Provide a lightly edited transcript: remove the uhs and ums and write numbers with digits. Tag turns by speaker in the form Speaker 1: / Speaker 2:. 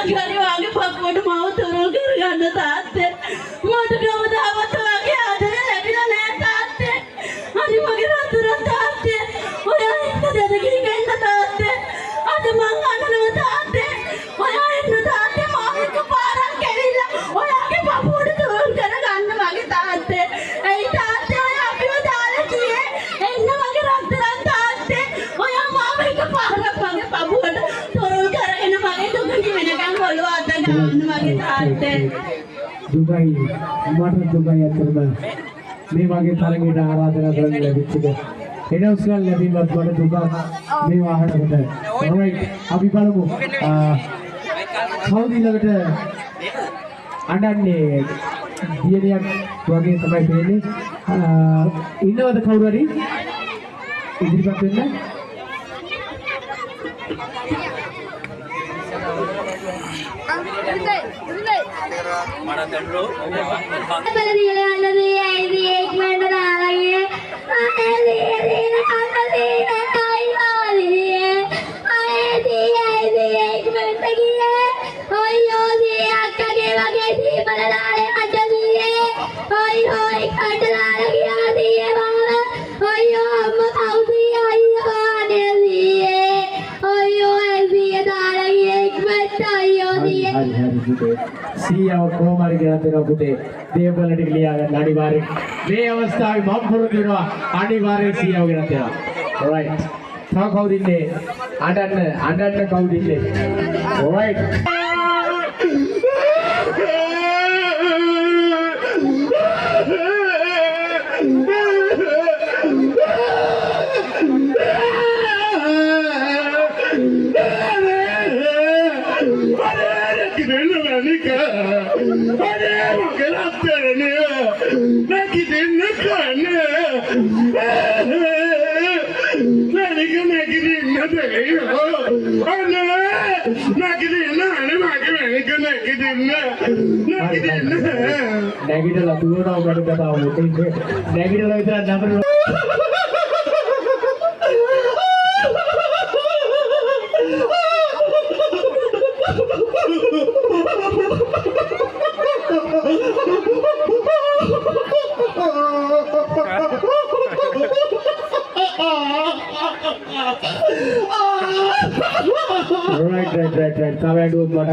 Speaker 1: කවදාකරි වාගේ පපුවට මාව තොරල් කරගන්න තාත්තේ. මට කවදාවත් වාගේ ආදරය ලැබිලා නෑ තාත්තේ. අනේ මගේ රතුරන් තාත්තේ. ඔයා එක්ක දෙදකිරි වෙන්න තාත්තේ. අද මං අඬනවා තාත්තේ. ඔයා එන්න තාත්තේ මාව එක්ක පාරක් ඇවිල්ලා ඔයාගේ පපුවට තොරල් කරගන්න මගේ තාත්තේ. එයි තාත්තේ ඔයා අපිව දාලා ගියේ. එන්න මගේ රතුරන් තාත්තේ. ඔයා මාව එක්ක පාරක් මගේ පපුවට තොරල් කරගෙන මගේ දුක නිවෙනකන් ඔළුව අත ගන්න මගේ තාත්තේ.
Speaker 2: දුබයි මට දුබයි අතරම මේ වගේ තරගයට ආරාධනා කරන්න ලැබිච්ච එක එනවස්කල් ලැබීමත් මට දුක මේ වාහනකට. alright අපි බලමු කවුද ඊළඟට අඬන්නේ දියණියක් වගේ තමයි පේන්නේ. ඉන්නවද කවුරු හරි ඉදිරිපත් වෙන්න? සීයාව කොහොමද කියලා දෙනවා පුතේ. දේවවලට ලියා ගන්න අනිවාර්යෙන්. මේ අවස්ථාවේ මම පුරුදු වෙනවා අනිවාර්යෙන් සීයාව ගෙනත් දෙනවා. alright. තව කවුද ඉන්නේ? අඬන්න කවුද ඉන්නේ? alright. නැගිටලා දුවනවා මට කතාව මොකද නැගිටලා විතරක් නතර right. Kau yang dua